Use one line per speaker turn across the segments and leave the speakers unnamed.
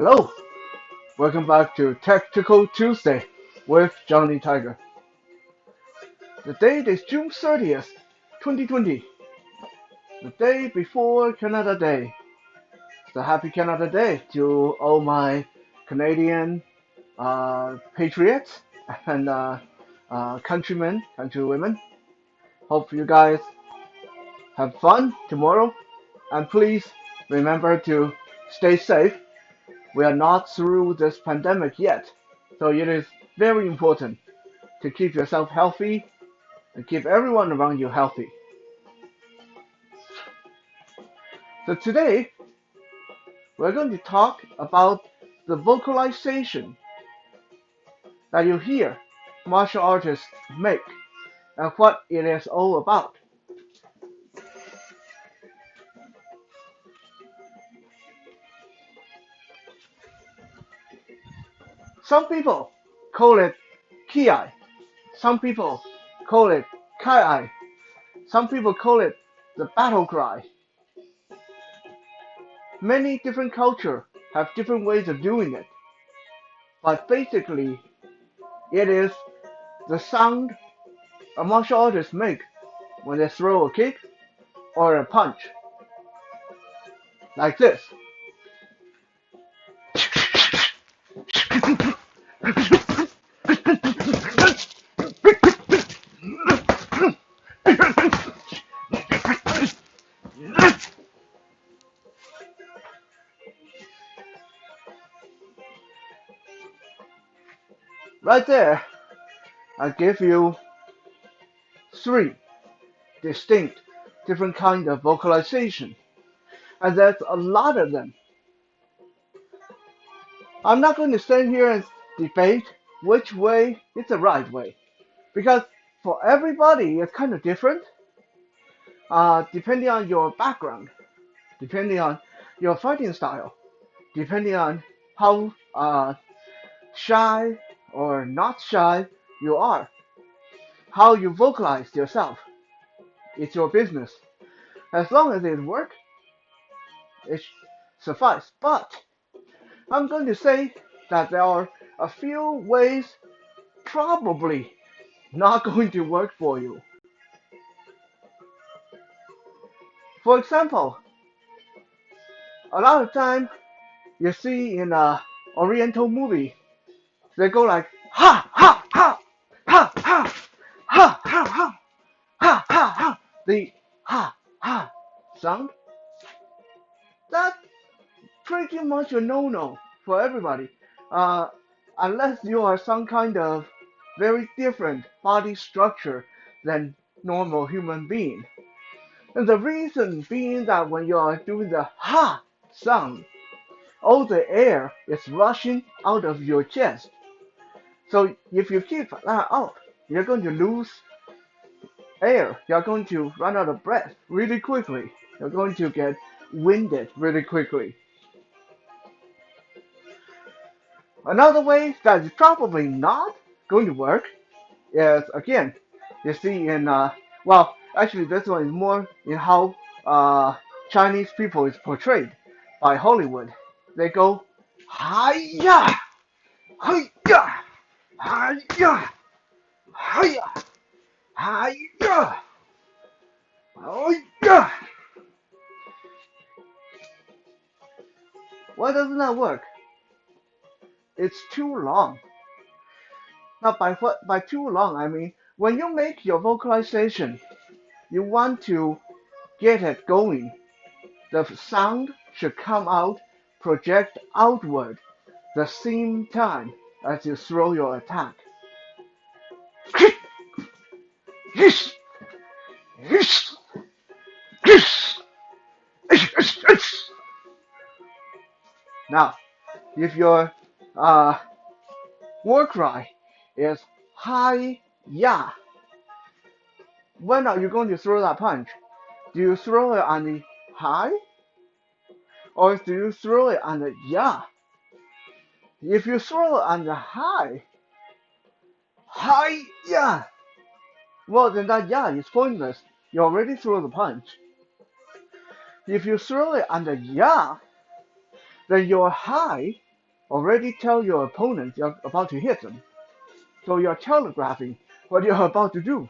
Hello, welcome back to Tactical Tuesday with Johnny Tiger. The date is June 30th, 2020, the day before Canada Day. So happy Canada Day to all my Canadian patriots and countrymen, countrywomen. Hope you guys have fun tomorrow, and please remember to stay safe. We are not through this pandemic yet, so it is very important to keep yourself healthy and keep everyone around you healthy. So today we're going to talk about the vocalization that you hear martial artists make and what it is all about. Some people call it ki, some people call it kai, some people call it the battle cry. Many different cultures have different ways of doing it, but basically it is the sound a martial artist make when they throw a kick or a punch, like this. Right there, I give you three distinct different kind of vocalization, and there's a lot of them. I'm not going to stand here and debate which way is the right way, because for everybody it's kind of different, depending on your background, depending on your fighting style, depending on how shy or not shy you are, how you vocalize yourself. It's your business. As long as it works, it suffice. But I'm going to say that there are a few ways probably not going to work for you. For example, a lot of time you see in a Oriental movie, they go like ha ha ha ha ha ha ha ha ha ha ha. The ha ha sound, that's pretty much a no-no for everybody, uh, unless you are some kind of very different body structure than normal human being. And the reason being that when you are doing the ha sound, all the air is rushing out of your chest. So if you keep that up, you're going to lose air. You're going to run out of breath really quickly. You're going to get winded really quickly. Another way that is probably not going to work is, again, you see in, well, actually this one is more in how Chinese people is portrayed by Hollywood. They go, hi-ya, hi-ya, hi-ya, hi-ya, hi-ya, hi-ya. Why doesn't that work? It's too long. Now, by too long, I mean when you make your vocalization, you want to get it going. The sound should come out, project outward, the same time as you throw your attack. Now, if your war cry is hi ya, when are you going to throw that punch? Do you throw it on the high, or do you throw it on the ya? If you throw it on the high, hi ya, well then that ya is pointless. You already threw the punch. If you throw it on the ya, then your high already tell your opponent you're about to hit them. So you're telegraphing what you're about to do.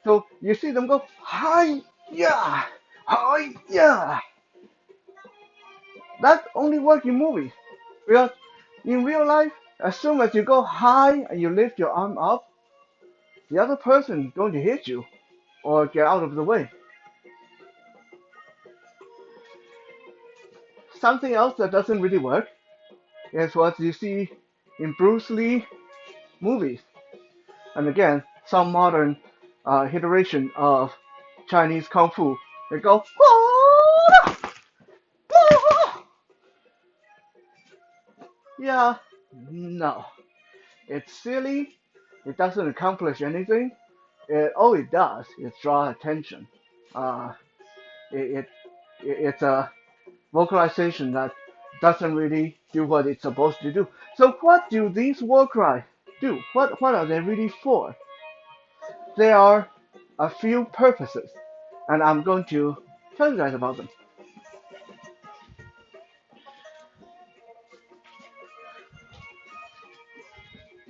So you see them go, hi, yeah, hi, yeah. That only works in movies. Because in real life, as soon as you go high and you lift your arm up, the other person is going to hit you or get out of the way. Something else that doesn't really work is what you see in Bruce Lee movies. And again, some modern iteration of Chinese Kung Fu. They go, yeah, no. It's silly. It doesn't accomplish anything. All it does is draw attention. Uh, it, it's a vocalization that doesn't really do what it's supposed to do. So what do these war cries do? What are they really for? There are a few purposes, and I'm going to tell you guys about them.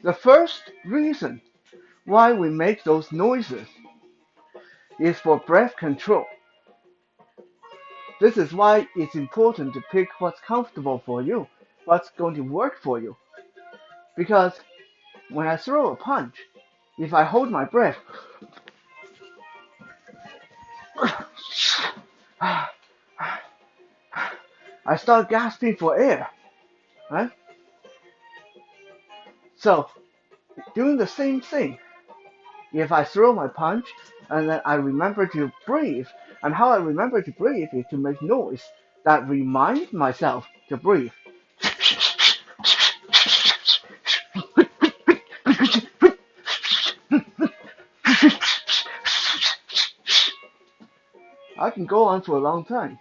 The first reason why we make those noises is for breath control. This is why it's important to pick what's comfortable for you, what's going to work for you. Because when I throw a punch, if I hold my breath, I start gasping for air, right? So, doing the same thing, if I throw my punch and then I remember to breathe, and how I remember to breathe is to make noise that reminds myself to breathe. I can go on for a long time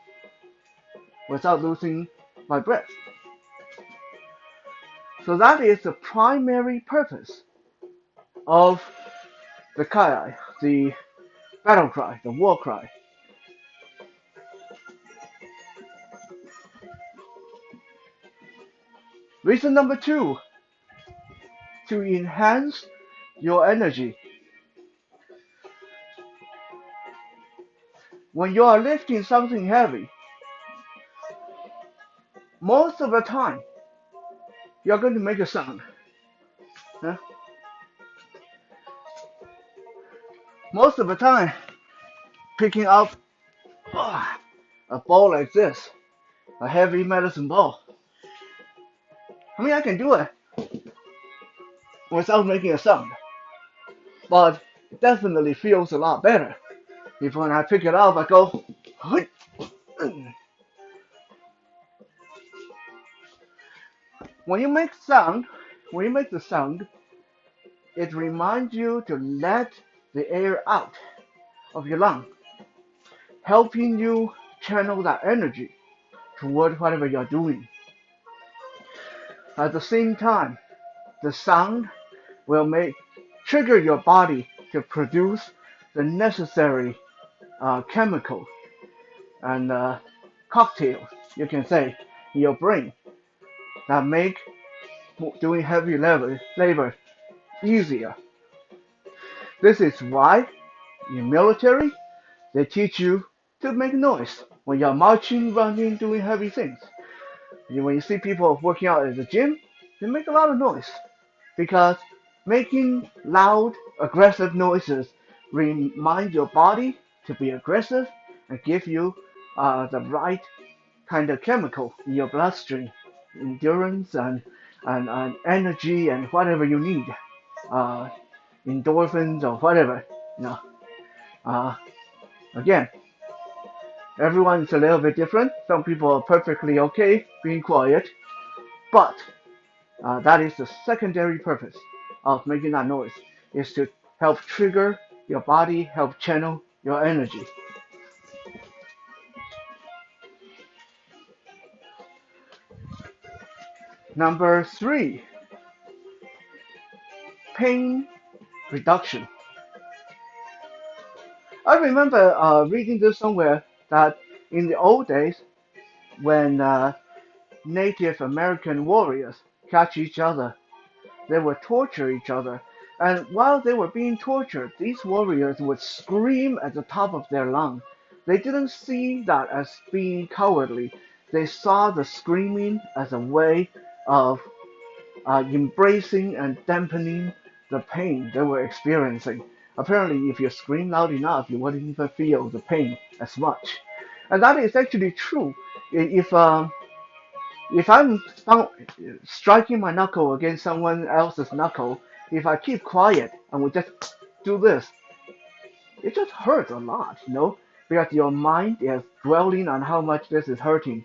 without losing my breath. So that is the primary purpose of the kai, the battle cry, the war cry. Reason number two, to enhance your energy. When you are lifting something heavy, most of the time, you're going to make a sound. Huh? Most of the time, picking up a ball like this, a heavy medicine ball. I mean, I can do it without making a sound, but it definitely feels a lot better if when I pick it up, I go. When you make sound, when you make the sound, it reminds you to let the air out of your lung, helping you channel that energy toward whatever you're doing. At the same time, the sound will trigger your body to produce the necessary chemicals and cocktails, you can say, in your brain that make doing heavy labor easier. This is why in military they teach you to make noise when you're marching, running, doing heavy things. When you see people working out at the gym, they make a lot of noise because making loud, aggressive noises remind your body to be aggressive and give you the right kind of chemical in your bloodstream, endurance and energy and whatever you need, uh, endorphins or whatever. You know, uh, again, everyone is a little bit different. Some people are perfectly okay being quiet, but that is the secondary purpose of making that noise, is to help trigger your body, help channel your energy. Number three, pain reduction. I remember reading this somewhere that in the old days, when Native American warriors catch each other. They would torture each other. And while they were being tortured, these warriors would scream at the top of their lungs. They didn't see that as being cowardly. They saw the screaming as a way of embracing and dampening the pain they were experiencing. Apparently, if you scream loud enough, you wouldn't even feel the pain as much. And that is actually true. If I'm striking my knuckle against someone else's knuckle, if I keep quiet and we just do this, it just hurts a lot, because your mind is dwelling on how much this is hurting.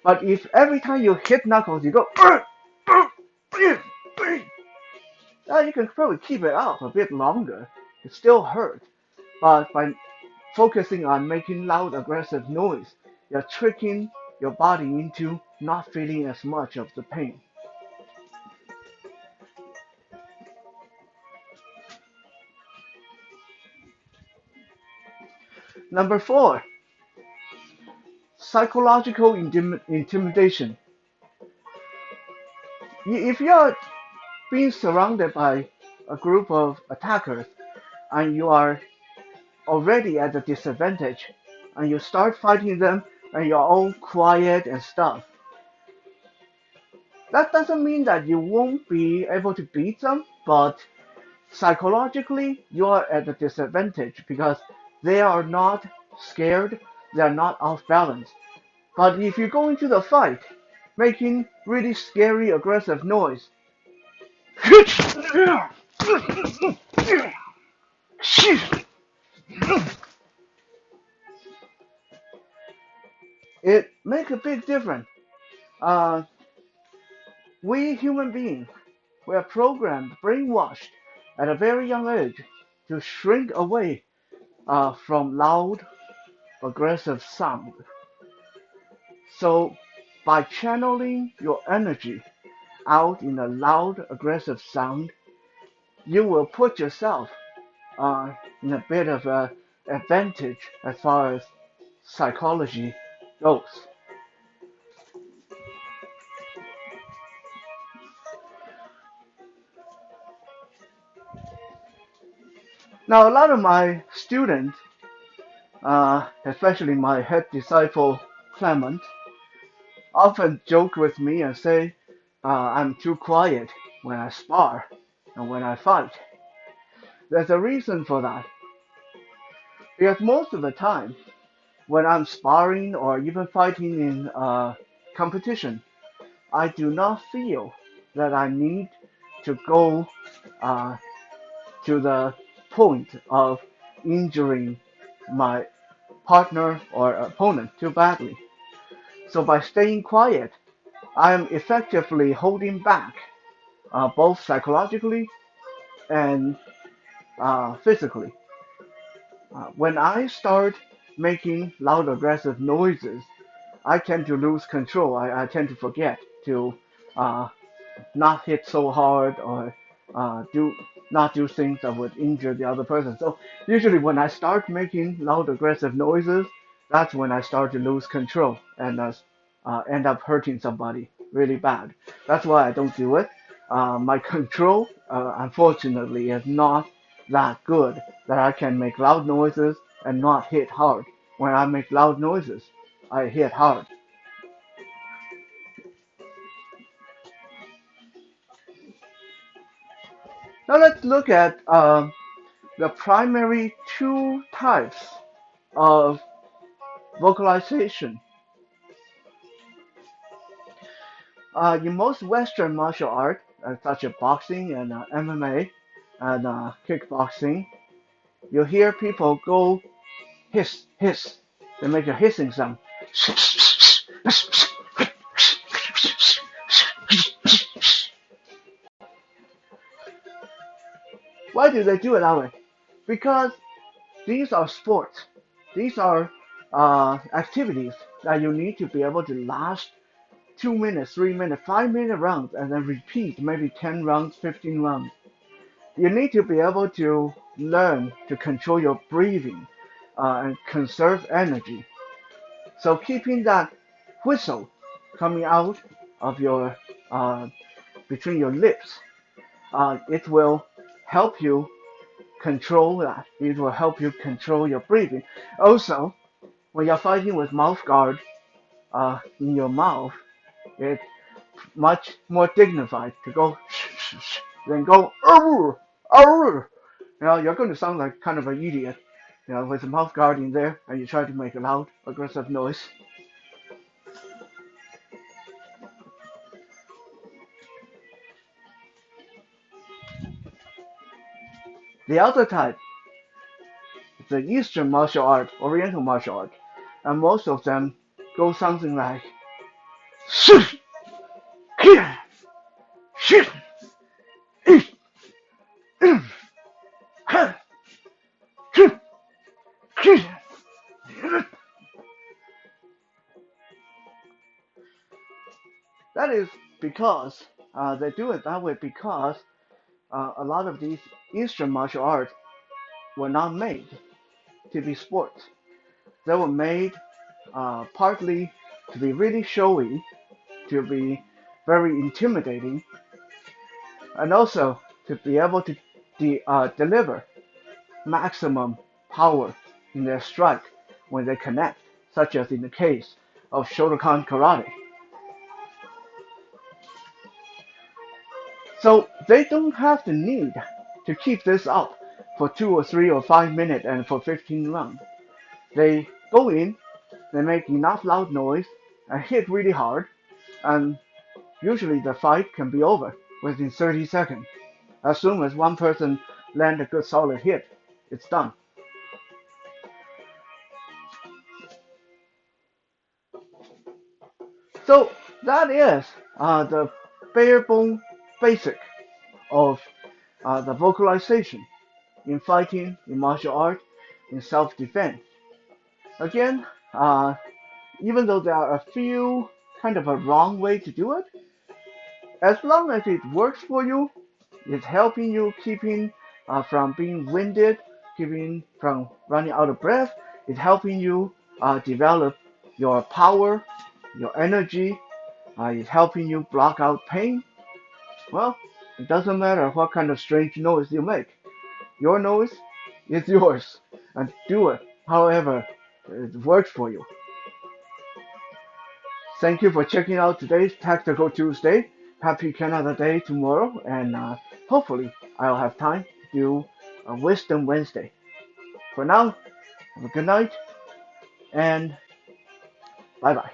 But if every time you hit knuckles, you go, you can probably keep it up a bit longer. It still hurts, but by focusing on making loud, aggressive noise, you're tricking your body into not feeling as much of the pain. Number 4, psychological intimidation. If you're being surrounded by a group of attackers and you are already at a disadvantage and you start fighting them and you're all quiet and stuff, that doesn't mean that you won't be able to beat them, but psychologically you're at a disadvantage because they are not scared, they are not off balance. But if you go into the fight making really scary aggressive noise, it makes a big difference. Uh, we human beings, we are programmed, brainwashed at a very young age to shrink away from loud, aggressive sound. So, by channeling your energy out in a loud, aggressive sound, you will put yourself in a bit of an advantage as far as psychology goes. Now, a lot of my students, especially my head disciple Clement, often joke with me and say I'm too quiet when I spar and when I fight. There's a reason for that. Because most of the time, when I'm sparring or even fighting in competition, I do not feel that I need to go uh, to the point of injuring my partner or opponent too badly. So by staying quiet, I am effectively holding back both psychologically and physically. When I start making loud aggressive noises, I tend to lose control. I tend to forget to uh, not hit so hard or do not do things that would injure the other person. So usually when I start making loud aggressive noises, that's when I start to lose control and end up hurting somebody really bad. That's why I don't do it. My control, unfortunately, is not that good that I can make loud noises and not hit hard. When I make loud noises, I hit hard. Now let's look at the primary two types of vocalization. In most Western martial art, such as boxing and MMA and kickboxing, you hear people go hiss, hiss. They make a hissing sound. Why do they do it that way? Because these are sports. These are activities that you need to be able to last 2 minutes, 3 minutes, 5 minute rounds, and then repeat maybe 10 rounds, 15 rounds. You need to be able to learn to control your breathing and conserve energy. So keeping that whistle coming out of your between your lips. It will help you control that. It will help you control your breathing. Also, when you're fighting with mouth guard in your mouth, it's much more dignified to go shh, shh, shh, than go arr, arr. You're going to sound like kind of an idiot, with the mouth guard in there, and you try to make a loud, aggressive noise. The other type is the Eastern martial art, Oriental martial art, and most of them go something like shh, here, shh, that is because they do it that way because a lot of these Eastern martial arts were not made to be sports. They were made partly to be really showy, to be very intimidating, and also to be able to deliver maximum power in their strike when they connect, such as in the case of Shotokan karate. So they don't have the need to keep this up for 2 or 3 or 5 minutes and for 15 rounds. They go in, they make enough loud noise and hit really hard, and usually the fight can be over within 30 seconds. As soon as one person lands a good solid hit, it's done. So that is the bare bone basic of the vocalization in fighting, in martial art, in self-defense. Again, even though there are a few kind of a wrong way to do it, as long as it works for you, it's helping you keeping from being winded, keeping from running out of breath. It's helping you develop your power, your energy. It's helping you block out pain. Well, it doesn't matter what kind of strange noise you make. Your noise is yours, and do it however it works for you. Thank you for checking out today's Tactical Tuesday. Happy Canada Day tomorrow, and hopefully I'll have time to do a Wisdom Wednesday. For now, have a good night, and bye bye.